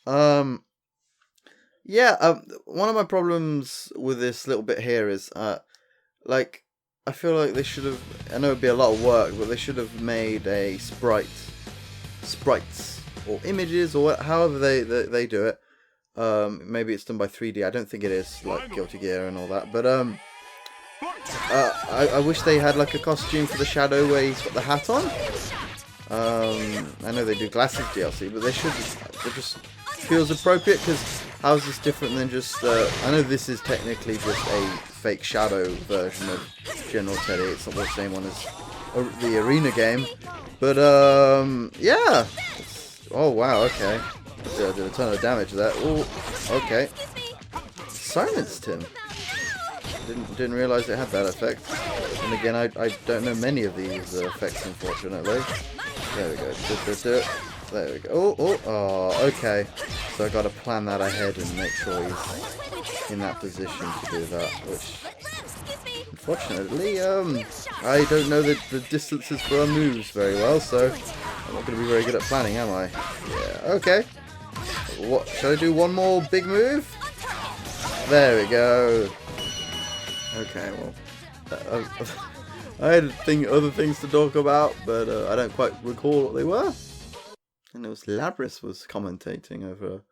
Yeah, one of my problems with this little bit here is, like, I feel like they should have, I know it'd be a lot of work, but they should have made a sprites, or images, or however they do it. Maybe it's done by 3D, I don't think it is, like Guilty Gear and all that, but, I wish they had, like, a costume for the Shadow where he's got the hat on. I know they do Glasses DLC, but they should, it just feels appropriate, because how is this different than just, I know this is technically just a fake Shadow version of General Teddy, it's not the same one as the Arena game, but, yeah, oh wow, okay, I did a ton of damage there, oh, okay, silenced him, didn't realise it had that effect, and again, I don't know many of these effects, unfortunately. There we go. There we go. Oh, okay. So I got to plan that ahead and make sure he's in that position to do that. Which, unfortunately, I don't know the distances for our moves very well, so I'm not going to be very good at planning, am I? Yeah. Okay. What? Should I do one more big move? There we go. Okay. Well. I had other things to talk about, but I don't quite recall what they were. And it was Labris was commentating over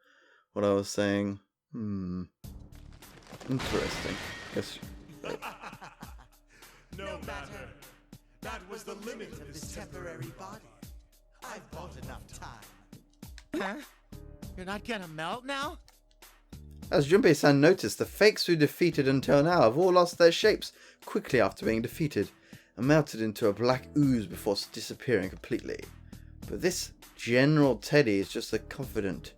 what I was saying. Interesting. Yes. No matter. That was the limit of this temporary body. I've bought enough time. Huh? You're not gonna melt now? As Junpei-san noticed, the fakes we defeated until now have all lost their shapes quickly after being defeated, and melted into a black ooze before disappearing completely. But this General Teddy is just as confident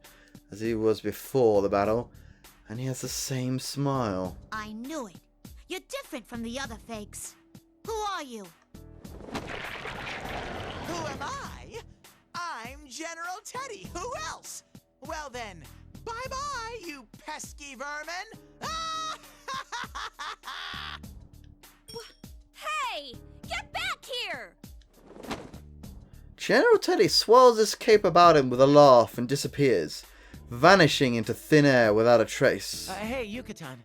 as he was before the battle, and he has the same smile. I knew it. You're different from the other fakes. Who are you? Who am I? I'm General Teddy. Who else? Well then, bye-bye, you pesky vermin. Ah! Hey! Get back here! General Teddy swirls his cape about him with a laugh and disappears, vanishing into thin air without a trace. Hey, Yucatan.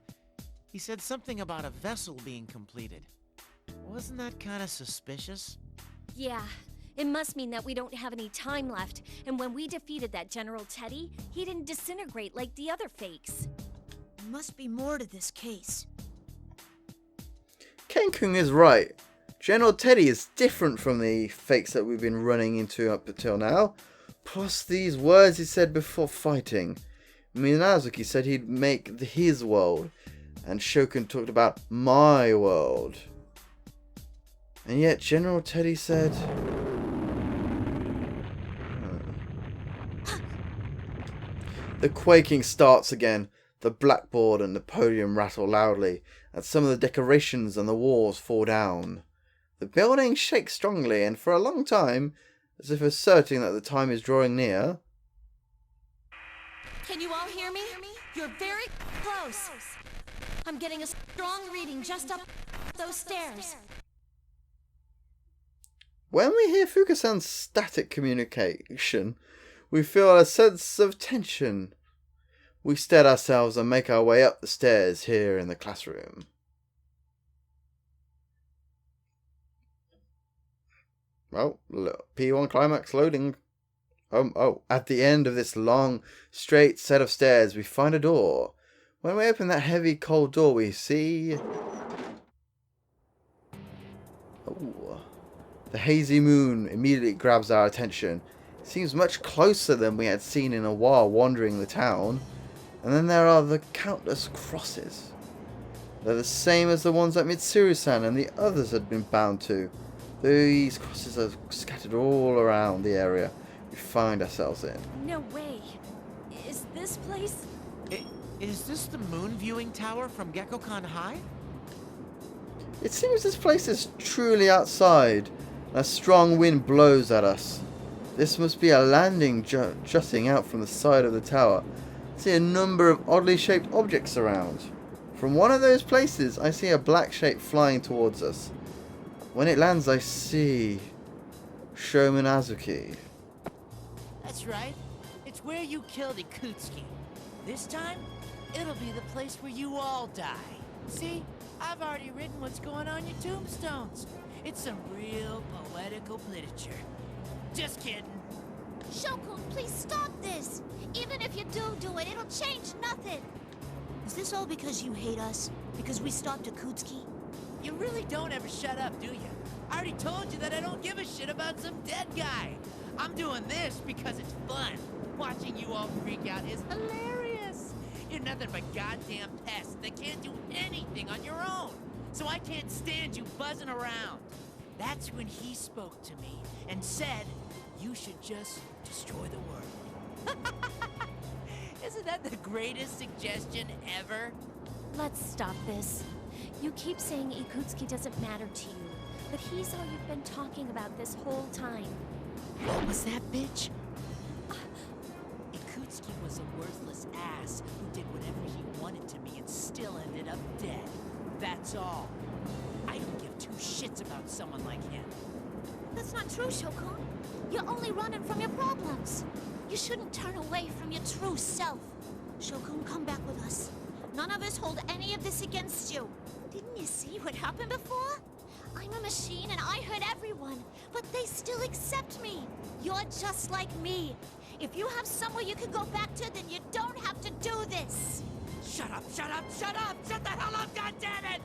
He said something about a vessel being completed. Wasn't that kind of suspicious? Yeah, it must mean that we don't have any time left, and when we defeated that General Teddy, he didn't disintegrate like the other fakes. There must be more to this case. Kenkun is right. General Teddy is different from the fakes that we've been running into up until now. Plus these words he said before fighting. Minazuki said he'd make his world, and Shokin talked about my world. And yet General Teddy said... The quaking starts again. The blackboard and the podium rattle loudly, and some of the decorations on the walls fall down. The building shakes strongly, and for a long time, as if asserting that the time is drawing near. Can you all hear me? You're very close. I'm getting a strong reading just up those stairs. When we hear Fukasan's static communication, we feel a sense of tension. We steady ourselves and make our way up the stairs here in the classroom. Oh, look, P1 climax loading. At the end of this long, straight set of stairs, we find a door. When we open that heavy, cold door, we see... Oh, the hazy moon immediately grabs our attention. It seems much closer than we had seen in a while wandering the town. And then there are the countless crosses. They're the same as the ones that Mitsuru-san and the others had been bound to. These crosses are scattered all around the area we find ourselves in. No way. Is this place? Is this the moon viewing tower from Gekkoukan High? It seems this place is truly outside, and a strong wind blows at us. This must be a landing jutting out from the side of the tower. I see a number of oddly shaped objects around. From one of those places, I see a black shape flying towards us. When it lands, I see... Sho Minazuki. That's right. It's It's where you killed Ikutsuki. This time, it'll be the place where you all die. See, I've already written what's going on your tombstones. It's some real poetical literature. Just kidding. Shokun, please stop this! Even if you do it, it'll change nothing! Is this all because you hate us? Because we stopped Akutsuki? You really don't ever shut up, do you? I already told you that I don't give a shit about some dead guy. I'm doing this because it's fun. Watching you all freak out is hilarious. You're nothing but goddamn pests that can't do anything on your own. So I can't stand you buzzing around. That's when he spoke to me and said, you should just destroy the world. Isn't that the greatest suggestion ever? Let's stop this. You keep saying Ikutsuki doesn't matter to you, but he's all you've been talking about this whole time. What was that, bitch? Ikutsuki was a worthless ass who did whatever he wanted to me and still ended up dead. That's all. I don't give two shits about someone like him. That's not true, Shokun. You're only running from your problems. You shouldn't turn away from your true self. Shokun, come back with us. None of us hold any of this against you. Didn't you see what happened before? I'm a machine and I hurt everyone, but they still accept me. You're just like me. If you have somewhere you can go back to, then you don't have to do this. Shut up, shut up, shut up! Shut the hell up, goddammit!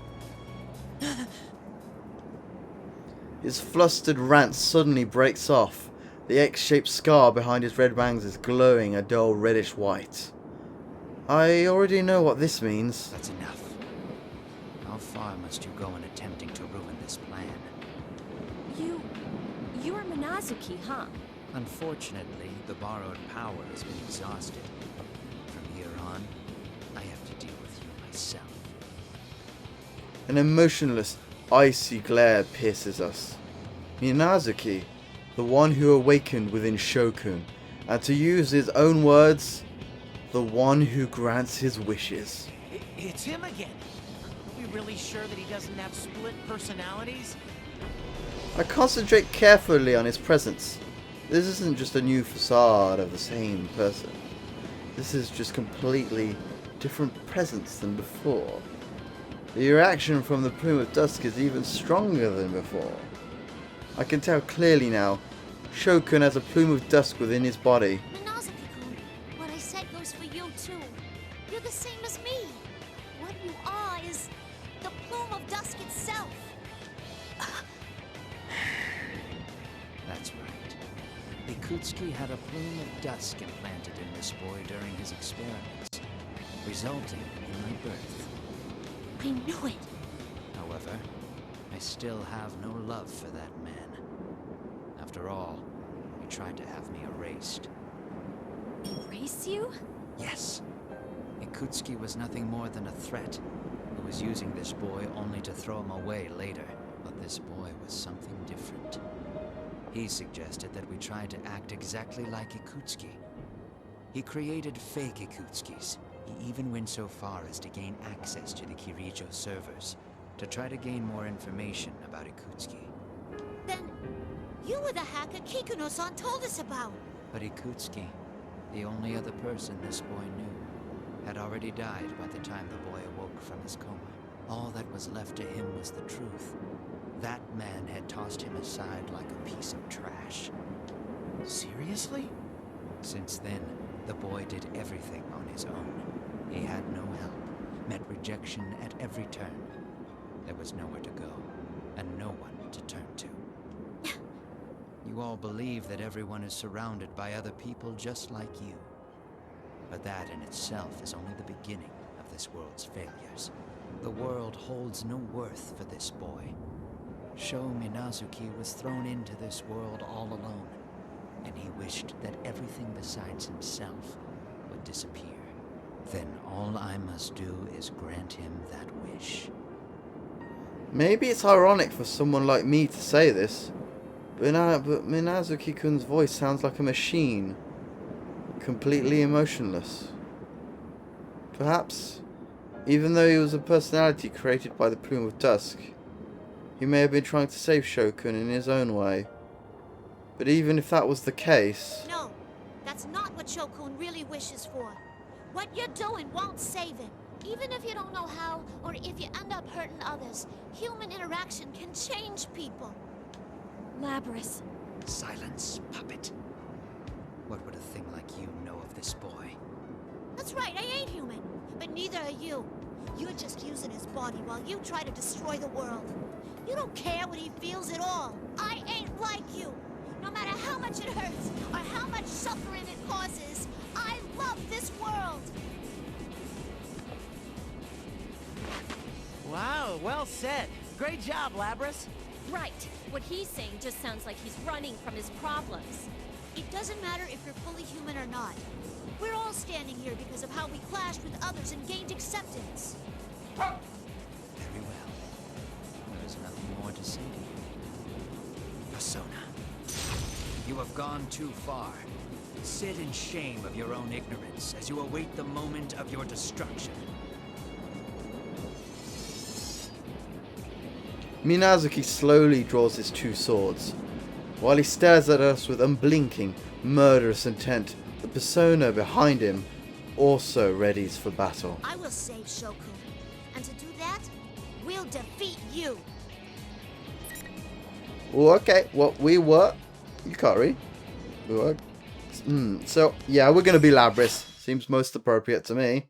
His flustered rant suddenly breaks off. The X-shaped scar behind his red bangs is glowing a dull reddish white. I already know what this means. That's enough. How far must you go in attempting to ruin this plan? You're Minazuki, huh? Unfortunately, the borrowed power has been exhausted. From here on, I have to deal with you myself. An emotionless, icy glare pierces us. Minazuki, the one who awakened within Shokun, and to use his own words, the one who grants his wishes. It's him again. Are we really sure that he doesn't have split personalities? I concentrate carefully on his presence. This isn't just a new facade of the same person. This is just completely different presence than before. The reaction from the Plume of Dusk is even stronger than before. I can tell clearly now, Shokun has a Plume of Dusk within his body. Minazuki-kun, what I said goes for you too. You're the same as me. What you are is the Plume of Dusk itself. That's right. Ikutsuki had a plume of dusk implanted in this boy during his experiments, resulting in my birth. I knew it. However, I still have no love for that man. After all, he tried to have me erased. Erase you? Yes. Ikutsuki was nothing more than a threat, who was using this boy only to throw him away later. But this boy was something different. He suggested that we try to act exactly like Ikutsuki. He created fake Ikutskis. He even went so far as to gain access to the Kirijo servers, to try to gain more information about Ikutsuki. Then, you were the hacker Kikuno-san told us about. But Ikutsuki, the only other person this boy knew, had already died by the time the boy awoke from his coma. All that was left to him was the truth. That man had tossed him aside like a piece of trash. Seriously? Since then, the boy did everything on his own. He had no help, met rejection at every turn. There was nowhere to go, and no one to turn to. You all believe that everyone is surrounded by other people just like you. But that in itself is only the beginning of this world's failures. The world holds no worth for this boy. Sho Minazuki was thrown into this world all alone, and he wished that everything besides himself would disappear. Then all I must do is grant him that wish. Maybe it's ironic for someone like me to say this, but Minazuki-kun's voice sounds like a machine, completely emotionless. Perhaps, even though he was a personality created by the Plume of Dusk, he may have been trying to save Shokun in his own way. But even if that was the case... No, that's not what what Shokun really wishes for. What you're doing won't save him. Even if you don't know how, or if you end up hurting others, human interaction can change people. Labrys. Silence, puppet. What would a thing like you know of this boy? That's right, I ain't human. But neither are you. You're just using his body while you try to destroy the world. You don't care what he feels at all. I ain't like you. No matter how much it hurts, or how much suffering it causes, I love this world. Wow, well said. Great job, Labrys. Right. What he's saying just sounds like he's running from his problems. It doesn't matter if you're fully human or not. We're all standing here because of how we clashed with others and gained acceptance. Very well. There is nothing more to say to you. Persona, you have gone too far. Sit in shame of your own ignorance as you await the moment of your destruction. Minazuki slowly draws his two swords. While he stares at us with unblinking, murderous intent, the persona behind him also readies for battle. I will save Shokun. And to do that, we'll defeat you. Oh, okay, well, we were Yukari. We were. So, yeah, we're going to be Labrys. Seems most appropriate to me.